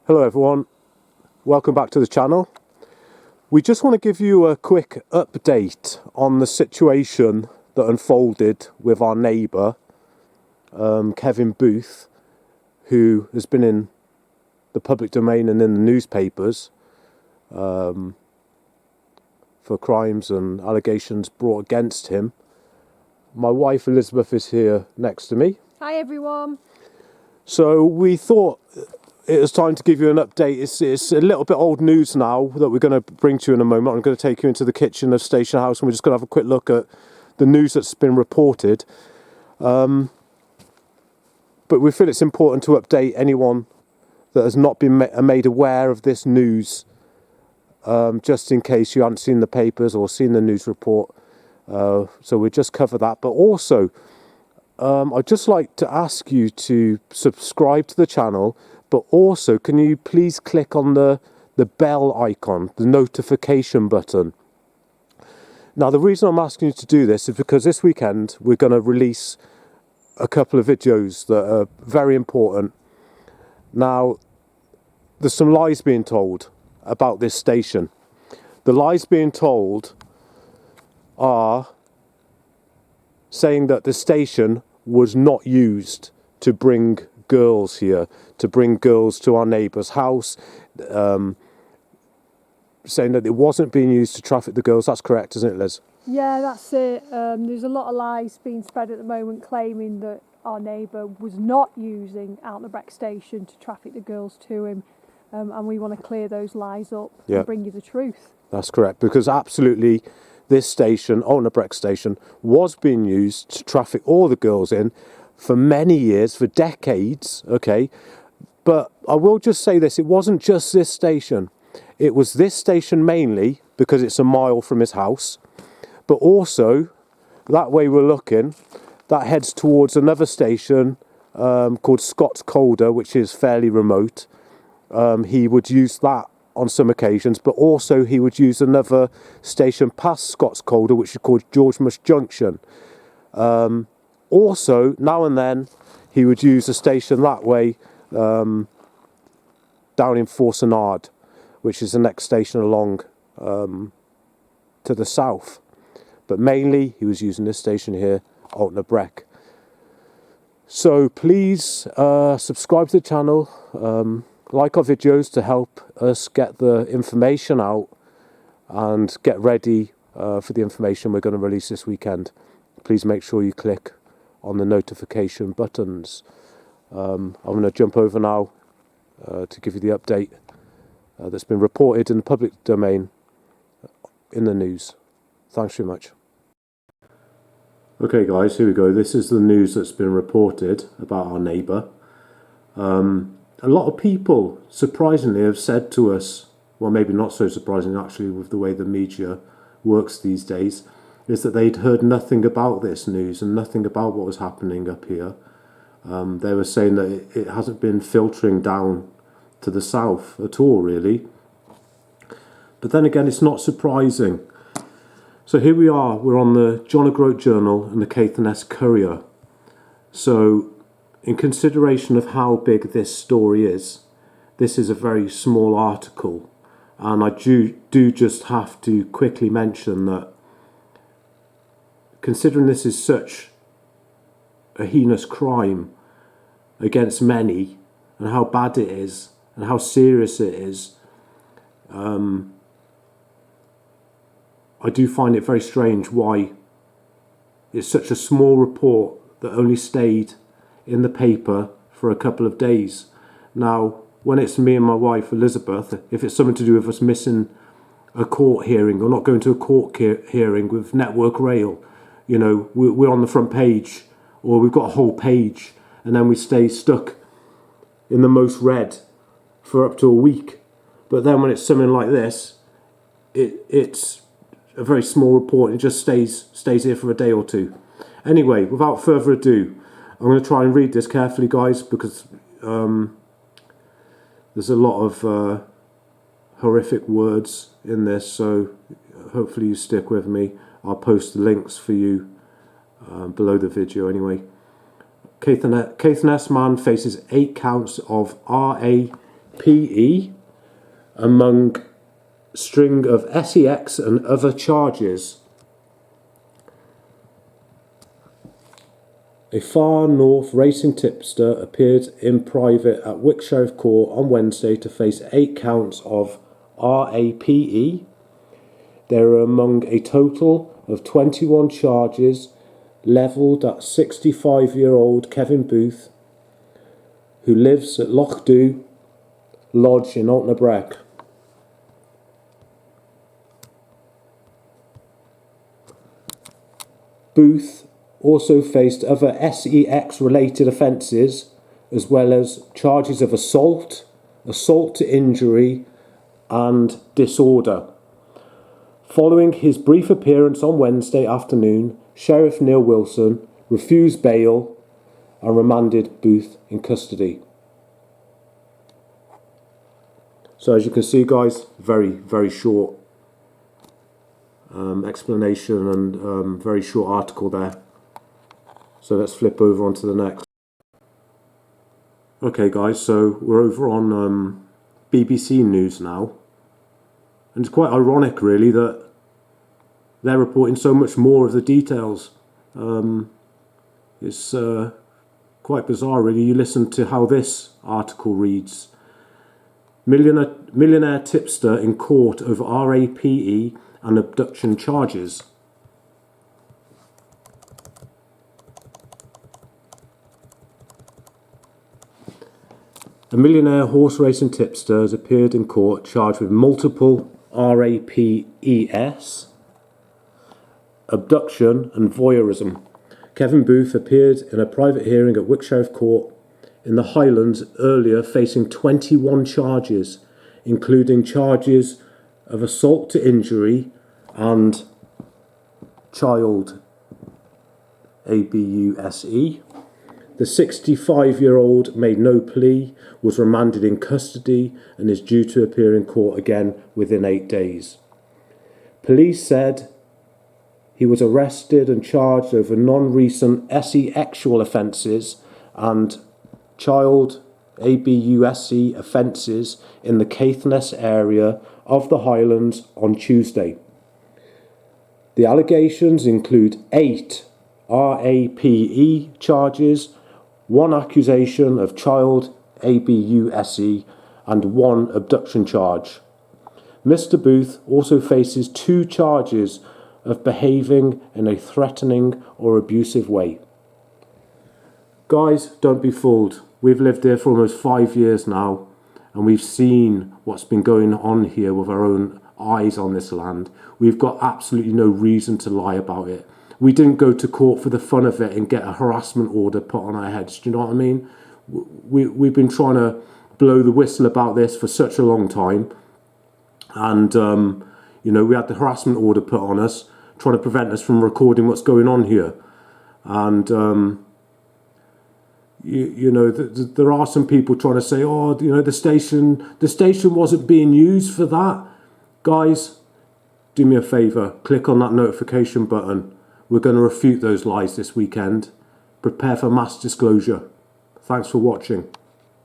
Hello everyone, welcome back to the channel. We just want to give you a quick update on the situation that unfolded with our neighbour, Kevin Booth, who has been in the public domain and in the newspapers for crimes and allegations brought against him. My wife Elizabeth is here next to me. Hi everyone. So we thought it was time to give you an update. It's a little bit old news now that we're going to bring to you in a moment. I'm going to take you into the kitchen of Station House and we're just going to have a quick look at the news that's been reported. But we feel it's important to update anyone that has not been made aware of this news, just in case you haven't seen the papers or seen the news report. So we'll just cover that. But also, I'd just like to ask you to subscribe to the channel. But also, can you please click on the bell icon, the notification button. Now, the reason I'm asking you to do this is because this weekend we're going to release a couple of videos that are very important. Now, there's some lies being told about this station. The lies being told are saying that the station was not used to bring girls here, to bring girls to our neighbour's house, saying that it wasn't being used to traffic the girls. That's correct, isn't it, Liz? Yeah, that's it. There's a lot of lies being spread at the moment claiming that our neighbour was not using 𝒆𝒏 station to traffic the girls to him, and we want to clear those lies up and bring you the truth. That's correct, because absolutely this station, 𝒆𝒏 station, was being used to traffic all the girls in for many years, for decades, okay? But I will just say this, it wasn't just this station. It was this station mainly, because it's a mile from his house, but also, that way we're looking, that heads towards another station called Scots Calder, which is fairly remote. He would use that on some occasions, but also he would use another station past Scots Calder, which is called Georgemush Junction. Also, now and then, he would use a station that way down in 𝒆𝒗𝒊𝒏, which is the next station along to the south. But mainly, he was using this station here, 𝒆𝒏. So please subscribe to the channel, like our videos to help us get the information out and get ready for the information we're going to release this weekend. Please make sure you click on the notification buttons. I'm going to jump over now to give you the update that's been reported in the public domain in the news. Thanks very much. Okay guys, here we go. This is the news that's been reported about our neighbour. A lot of people, surprisingly, have said to us, well maybe not so surprising actually with the way the media works these days, is that they'd heard nothing about this news and nothing about what was happening up here. They were saying that it hasn't been filtering down to the south at all, really. But then again, it's not surprising. So here we are, we're on the John O'Groat Journal and the Caithness Courier. So in consideration of how big this story is, this is a very small article. And I do just have to quickly mention that considering this is such a heinous crime against many, and how bad it is, and how serious it is, I do find it very strange why it's such a small report that only stayed in the paper for a couple of days. Now, when it's me and my wife Elizabeth, if it's something to do with us missing a court hearing or not going to a court hearing with Network Rail, you know, we're on the front page, or we've got a whole page, and then we stay stuck in the most read for up to a week. But then when it's something like this, it's a very small report. It just stays here for a day or two. Anyway, without further ado, I'm going to try and read this carefully, guys, because there's a lot of horrific words in this, so hopefully you stick with me. I'll post the links for you below the video anyway. Caithness man faces 8 counts of RAMP REPE among string of SEX and other charges. A Far North racing tipster appeared in private at Wick Sheriff Court on Wednesday to face 8 counts of RAPE. They are among a total of 21 charges levelled at 65-year-old Kevin Booth, who lives at Lochdew Lodge in Altnabrec. Booth also faced other SEX-related offences, as well as charges of assault, assault to injury, and disorder. Following his brief appearance on Wednesday afternoon, Sheriff Neil Wilson refused bail and remanded Booth in custody. So as you can see, guys, very short explanation and very short article there. So let's flip over onto the next. Okay guys, so we're over on BBC News now. And it's quite ironic really that they're reporting so much more of the details. It's quite bizarre really. You listen to how this article reads. Millionaire tipster in court over RAPE and abduction charges. A millionaire horse racing tipster has appeared in court charged with multiple RAPES, abduction and voyeurism. Kevin Booth appeared in a private hearing at Wick Sheriff Court in the Highlands earlier, facing 21 charges, including charges of assault to injury and child ABUSE. The 65-year-old made no plea, was remanded in custody and is due to appear in court again within 8 days. Police said he was arrested and charged over non-recent SE-actual offences and child ABUSE offences in the Caithness area of the Highlands on Tuesday. The allegations include 8 RAPE charges, 1 accusation of child ABUSE and 1 abduction charge. Mr. Booth also faces 2 charges of behaving in a threatening or abusive way. Guys, don't be fooled. We've lived here for almost 5 years now, and we've seen what's been going on here with our own eyes on this land. We've got absolutely no reason to lie about it. We didn't go to court for the fun of it and get a harassment order put on our heads. Do you know what I mean? We've been trying to blow the whistle about this for such a long time. And, you know, we had the harassment order put on us, trying to prevent us from recording what's going on here. And, you know, there are some people trying to say, oh, you know, the station wasn't being used for that. Guys, do me a favour, click on that notification button. We're going to refute those lies this weekend. Prepare for mass disclosure. Thanks for watching.